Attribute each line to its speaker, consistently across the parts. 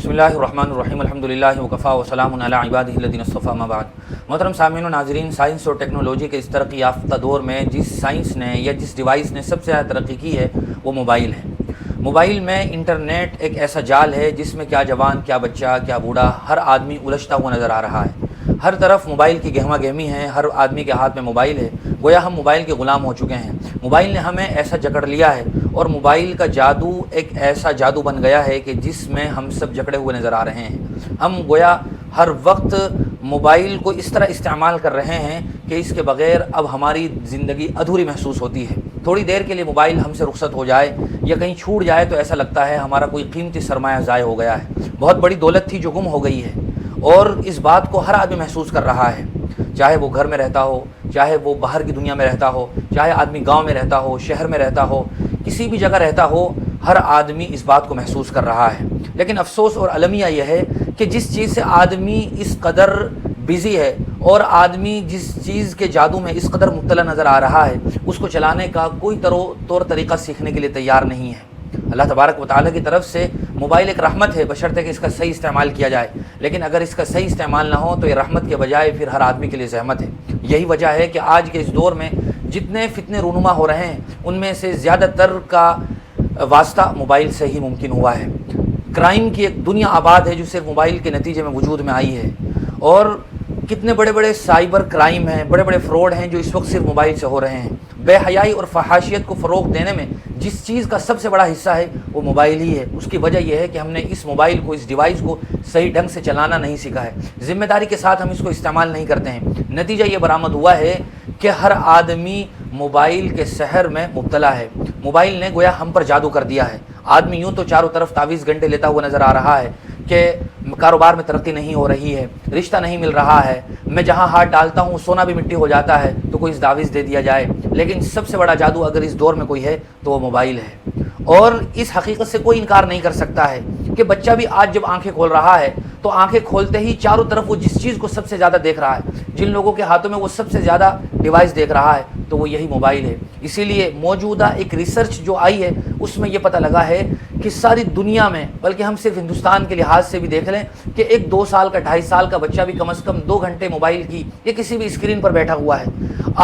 Speaker 1: بسم اللہ الرحمن الرحیم الحمدللہ وکفا وسلام علی عبادہ الذین اصطفیٰ اما بعد۔ محترم سامعین و ناظرین، سائنس اور ٹیکنالوجی کے اس ترقی یافتہ دور میں جس سائنس نے یا جس ڈیوائس نے سب سے زیادہ ترقی کی ہے وہ موبائل ہے۔ موبائل میں انٹرنیٹ ایک ایسا جال ہے جس میں کیا جوان، کیا بچہ، کیا بوڑھا، ہر آدمی الجھتا ہوا نظر آ رہا ہے۔ ہر طرف موبائل کی گہما گہمی ہے، ہر آدمی کے ہاتھ میں موبائل ہے، گویا ہم موبائل کے غلام ہو چکے ہیں۔ موبائل نے ہمیں ایسا جکڑ لیا ہے اور موبائل کا جادو ایک ایسا جادو بن گیا ہے کہ جس میں ہم سب جکڑے ہوئے نظر آ رہے ہیں۔ ہم گویا ہر وقت موبائل کو اس طرح استعمال کر رہے ہیں کہ اس کے بغیر اب ہماری زندگی ادھوری محسوس ہوتی ہے۔ تھوڑی دیر کے لیے موبائل ہم سے رخصت ہو جائے یا کہیں چھوٹ جائے تو ایسا لگتا ہے ہمارا کوئی قیمتی سرمایہ ضائع ہو گیا ہے، بہت بڑی دولت تھی جو گم ہو گئی ہے، اور اس بات کو ہر آدمی محسوس کر رہا ہے، چاہے وہ گھر میں رہتا ہو، چاہے وہ باہر کی دنیا میں رہتا ہو، چاہے آدمی گاؤں میں رہتا ہو، شہر میں رہتا ہو، کسی بھی جگہ رہتا ہو، ہر آدمی اس بات کو محسوس کر رہا ہے۔ لیکن افسوس اور المیہ یہ ہے کہ جس چیز سے آدمی اس قدر بزی ہے اور آدمی جس چیز کے جادو میں اس قدر مبتلا نظر آ رہا ہے اس کو چلانے کا کوئی طور طریقہ سیکھنے کے لیے تیار نہیں ہے۔ اللہ تبارک و تعالیٰ کی طرف سے موبائل ایک رحمت ہے، بشرطے کہ اس کا صحیح استعمال کیا جائے، لیکن اگر اس کا صحیح استعمال نہ ہو تو یہ رحمت کے بجائے پھر ہر آدمی کے لیے زحمت ہے۔ یہی وجہ ہے کہ آج کے اس دور میں جتنے فتنے رونما ہو رہے ہیں ان میں سے زیادہ تر کا واسطہ موبائل سے ہی ممکن ہوا ہے۔ کرائم کی ایک دنیا آباد ہے جو صرف موبائل کے نتیجے میں وجود میں آئی ہے، اور کتنے بڑے بڑے سائبر کرائم ہیں، بڑے بڑے فراڈ ہیں جو اس وقت صرف موبائل سے ہو رہے ہیں۔ بے حیائی اور فحاشیت کو فروغ دینے میں جس چیز کا سب سے بڑا حصہ ہے وہ موبائل ہی ہے۔ اس کی وجہ یہ ہے کہ ہم نے اس موبائل کو، اس ڈیوائس کو صحیح ڈھنگ سے چلانا نہیں سیکھا ہے، ذمہ داری کے ساتھ ہم اس کو استعمال نہیں کرتے ہیں۔ نتیجہ یہ برآمد ہوا ہے کہ ہر آدمی موبائل کے سحر میں مبتلا ہے۔ موبائل نے گویا ہم پر جادو کر دیا ہے۔ آدمی یوں تو چاروں طرف تعویذ گھنٹے لیتا ہوا نظر آ رہا ہے کہ کاروبار میں ترقی نہیں ہو رہی ہے، رشتہ نہیں مل رہا ہے، میں جہاں ہاتھ ڈالتا ہوں سونا بھی مٹی ہو جاتا ہے تو کوئی تعویذ دے دیا جائے۔ لیکن سب سے بڑا جادو اگر اس دور میں کوئی ہے تو وہ موبائل ہے، اور اس حقیقت سے کوئی انکار نہیں کر سکتا ہے کہ بچہ بھی آج جب آنکھیں کھول رہا ہے تو آنکھیں کھولتے ہی چاروں طرف وہ جس چیز کو سب سے زیادہ دیکھ رہا ہے، جن لوگوں کے ہاتھوں میں وہ سب سے زیادہ ڈیوائس دیکھ رہا ہے تو وہ یہی موبائل ہے۔ اسی لیے موجودہ ایک ریسرچ جو آئی ہے اس میں یہ پتہ لگا ہے کہ ساری دنیا میں، بلکہ ہم صرف ہندوستان کے لحاظ سے بھی دیکھ لیں کہ ایک 2 سال کا 2.5 سال کا بچہ بھی کم از کم 2 گھنٹے موبائل کی یا کسی بھی اسکرین پر بیٹھا ہوا ہے۔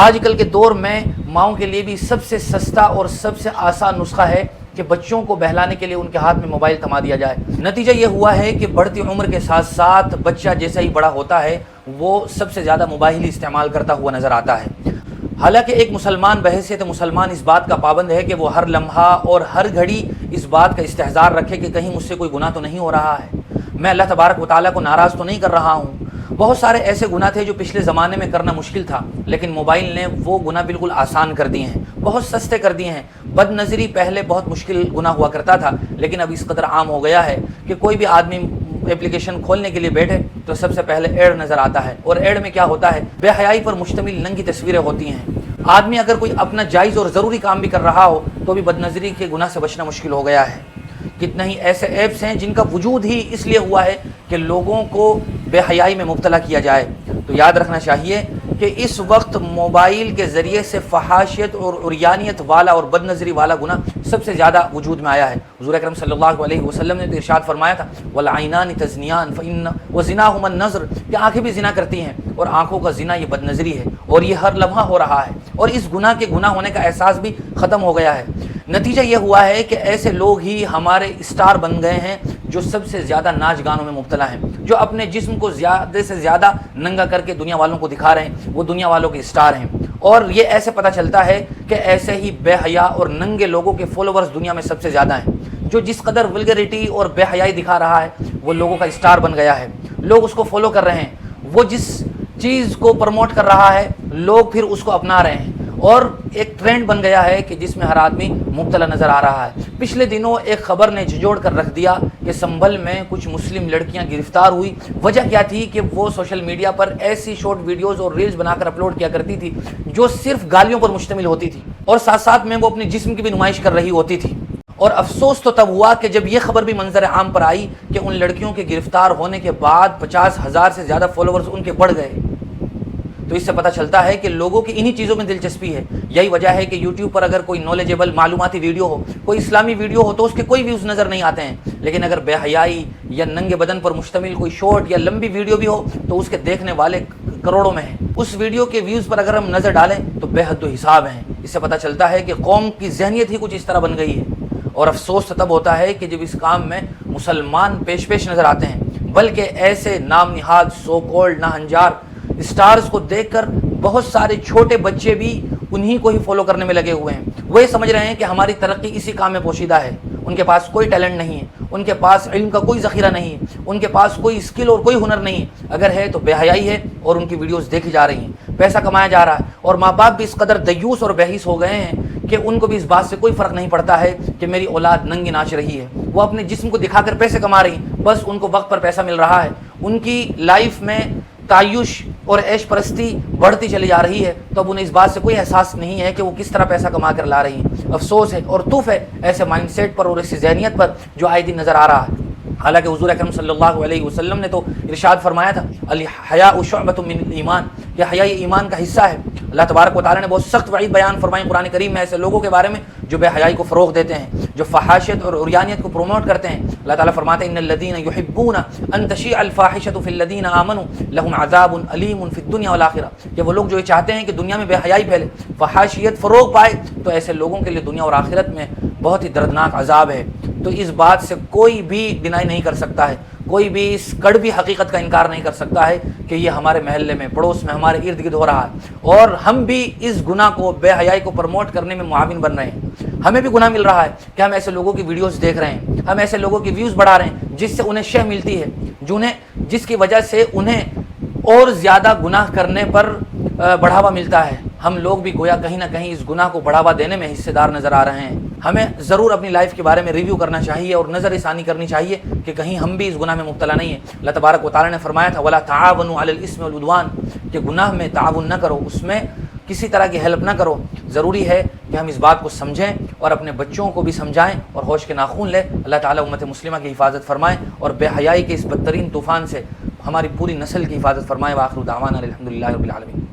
Speaker 1: آج کل کے دور میں ماؤں کے لیے بھی سب سے سستا اور سب سے آسان نسخہ ہے کہ بچوں کو بہلانے کے لیے ان کے ہاتھ میں موبائل تھما دیا جائے۔ نتیجہ یہ ہوا ہے کہ بڑھتی عمر کے ساتھ ساتھ بچہ جیسا ہی بڑا ہوتا ہے وہ سب سے زیادہ موبائل ہی استعمال کرتا ہوا نظر آتا ہے۔ حالانکہ ایک مسلمان بحیثیت مسلمان اس بات کا پابند ہے کہ وہ ہر لمحہ اور ہر گھڑی اس بات کا استحضار رکھے کہ کہیں مجھ سے کوئی گناہ تو نہیں ہو رہا ہے، میں اللہ تبارک و تعالیٰ کو ناراض تو نہیں کر رہا ہوں۔ بہت سارے ایسے گناہ تھے جو پچھلے زمانے میں کرنا مشکل تھا، لیکن موبائل نے وہ گناہ بالکل آسان کر دیے ہیں، بہت سستے کر دیے ہیں۔ بد نظری پہلے بہت مشکل گناہ ہوا کرتا تھا، لیکن اب اس قدر عام ہو گیا ہے کہ کوئی بھی آدمی اپلیکیشن کھولنے کے لیے بیٹھے تو سب سے پہلے ایڈ نظر آتا ہے، اور ایڈ میں کیا ہوتا ہے؟ بے حیائی پر مشتمل ننگی تصویریں ہوتی ہیں۔ آدمی اگر کوئی اپنا جائز اور ضروری کام بھی کر رہا ہو تو بھی بد نظری کے گناہ سے بچنا مشکل ہو گیا ہے۔ کتنے ہی ایسے ایپس ہیں جن کا وجود ہی اس لیے ہوا ہے کہ لوگوں کو بے حیائی میں مبتلا کیا جائے۔ تو یاد رکھنا چاہیے کہ اس وقت موبائل کے ذریعے سے فحاشیت اور عریانیت والا اور بد نظری والا گناہ سب سے زیادہ وجود میں آیا ہے۔ حضور اکرم صلی اللہ علیہ وسلم نے تو ارشاد فرمایا تھا والعینان تزنیان فإن وزناہما النظر، کہ آنکھیں بھی زنا کرتی ہیں اور آنکھوں کا زنا یہ بد نظری ہے، اور یہ ہر لمحہ ہو رہا ہے، اور اس گناہ کے گناہ ہونے کا احساس بھی ختم ہو گیا ہے۔ نتیجہ یہ ہوا ہے کہ ایسے لوگ ہی ہمارے اسٹار بن گئے ہیں جو سب سے زیادہ ناچ گانوں میں مبتلا ہیں، جو اپنے جسم کو زیادہ سے زیادہ ننگا کر کے دنیا والوں کو دکھا رہے ہیں، وہ دنیا والوں کے اسٹار ہیں۔ اور یہ ایسے پتہ چلتا ہے کہ ایسے ہی بے حیا اور ننگے لوگوں کے فالوورز دنیا میں سب سے زیادہ ہیں۔ جو جس قدر ولگریٹی اور بے حیائی دکھا رہا ہے وہ لوگوں کا اسٹار بن گیا ہے، لوگ اس کو فالو کر رہے ہیں، وہ جس چیز کو پروموٹ کر رہا ہے لوگ پھر اس کو اپنا رہے ہیں، اور ایک ٹرینڈ بن گیا ہے کہ جس میں ہر آدمی مبتلا نظر آ رہا ہے۔ پچھلے دنوں ایک خبر نے جھنجھوڑ کر رکھ دیا کہ سنبھل میں کچھ مسلم لڑکیاں گرفتار ہوئی۔ وجہ کیا تھی کہ وہ سوشل میڈیا پر ایسی شارٹ ویڈیوز اور ریلز بنا کر اپلوڈ کیا کرتی تھی جو صرف گالیوں پر مشتمل ہوتی تھی، اور ساتھ ساتھ میں وہ اپنے جسم کی بھی نمائش کر رہی ہوتی تھی۔ اور افسوس تو تب ہوا کہ جب یہ خبر بھی منظر عام پر آئی کہ ان لڑکیوں کے گرفتار ہونے کے بعد 50,000 سے زیادہ فالوورز ان کے بڑھ گئے۔ تو اس سے پتہ چلتا ہے کہ لوگوں کی انہی چیزوں میں دلچسپی ہے۔ یہی وجہ ہے کہ یوٹیوب پر اگر کوئی نالجیبل معلوماتی ویڈیو ہو، کوئی اسلامی ویڈیو ہو، تو اس کے کوئی ویوز نظر نہیں آتے ہیں، لیکن اگر بے حیائی یا ننگے بدن پر مشتمل کوئی شارٹ یا لمبی ویڈیو بھی ہو تو اس کے دیکھنے والے کروڑوں میں ہیں۔ اس ویڈیو کے ویوز پر اگر ہم نظر ڈالیں تو بے حد و حساب ہیں۔ اس سے پتہ چلتا ہے کہ قوم کی ذہنیت ہی کچھ اس طرح بن گئی ہے۔ اور افسوس تب ہوتا ہے کہ جب اس کام میں مسلمان پیش نظر آتے ہیں، بلکہ ایسے نام نہاد سو کولڈ ناہنجار اسٹارز کو دیکھ کر بہت سارے چھوٹے بچے بھی انہی کو ہی فالو کرنے میں لگے ہوئے ہیں۔ وہ یہ سمجھ رہے ہیں کہ ہماری ترقی اسی کام میں پوشیدہ ہے۔ ان کے پاس کوئی ٹیلنٹ نہیں ہے، ان کے پاس علم کا کوئی ذخیرہ نہیں ہے، ان کے پاس کوئی اسکل اور کوئی ہنر نہیں ہے، اگر ہے تو بے حیائی ہے اور ان کی ویڈیوز دیکھی جا رہی ہیں، پیسہ کمایا جا رہا ہے، اور ماں باپ بھی اس قدر دیوس اور بہیس ہو گئے ہیں کہ ان کو بھی اس بات سے کوئی فرق نہیں پڑتا ہے کہ میری اولاد ننگی ناچ رہی ہے، وہ اپنے جسم کو دکھا کر پیسے کما رہی ہیں، بس ان کو وقت پر پیسہ مل رہا ہے، ان کی لائف میں تعیش اور عیش پرستی بڑھتی چلی جا رہی ہے، تو اب انہیں اس بات سے کوئی احساس نہیں ہے کہ وہ کس طرح پیسہ کما کر لا رہی ہیں۔ افسوس ہے اور طوف ہے ایسے مائنڈ سیٹ پر اور ایسی ذہنیت پر جو آئے دن نظر آ رہا ہے۔ حالانکہ حضور اکرم صلی اللہ علیہ وسلم نے تو ارشاد فرمایا تھا الحیاء شعبۃ من الایمان، کہ حیا یہ ایمان کا حصہ ہے۔ اللہ تبارک و تعالیٰ نے بہت سخت وعید بیان فرمائی قرآن کریم میں ایسے لوگوں کے بارے میں جو بے حیائی کو فروغ دیتے ہیں، جو فحاشیت اور عریانیت کو پروموٹ کرتے ہیں۔ اللہ تعالیٰ فرماتے ہیں ان الذین یحبون ان تشیع الفاحشۃ فی الذین آمنوا لهم عذاب علیم فی الدنیا والآخرہ، کہ وہ لوگ جو یہ چاہتے ہیں کہ دنیا میں بے حیائی پھیلے، فحاشیت فروغ پائے، تو ایسے لوگوں کے لیے دنیا اور آخرت میں بہت ہی دردناک عذاب ہے۔ تو اس بات سے کوئی بھی ڈینائی نہیں کر سکتا ہے، کوئی بھی اس کڑوی حقیقت کا انکار نہیں کر سکتا ہے کہ یہ ہمارے محلے میں، پڑوس میں، ہمارے ارد گرد ہو رہا ہے، اور ہم بھی اس گناہ کو، بے حیائی کو پروموٹ کرنے میں معاون بن رہے ہیں۔ ہمیں بھی گناہ مل رہا ہے کہ ہم ایسے لوگوں کی ویڈیوز دیکھ رہے ہیں، ہم ایسے لوگوں کی ویوز بڑھا رہے ہیں جس سے انہیں شہ ملتی ہے، جس کی وجہ سے انہیں اور زیادہ گناہ کرنے پر بڑھاوا ملتا ہے۔ ہم لوگ بھی گویا کہیں نہ کہیں اس گناہ کو بڑھاوا دینے میں حصے دار نظر آ رہے ہیں۔ ہمیں ضرور اپنی لائف کے بارے میں ریویو کرنا چاہیے اور نظر ثانی کرنی چاہیے کہ کہیں ہم بھی اس گناہ میں مبتلا نہیں ہیں۔ اللہ تبارک و تعالیٰ نے فرمایا تھا وَلَا تَعَاوَنُوا عَلَى الْإِثْمِ وَالْعُدْوَانِ، کہ گناہ میں تعاون نہ کرو، اس میں کسی طرح کی ہیلپ نہ کرو۔ ضروری ہے کہ ہم اس بات کو سمجھیں اور اپنے بچوں کو بھی سمجھائیں اور ہوش کے ناخون لیں۔ اللہ تعالیٰ امت مسلمہ کی حفاظت فرمائے اور بے حیائی کے اس بدترین طوفان سے ہماری پوری نسل کی حفاظت فرمائے۔ وآخر دعوانا الحمدللہ رب العالمین۔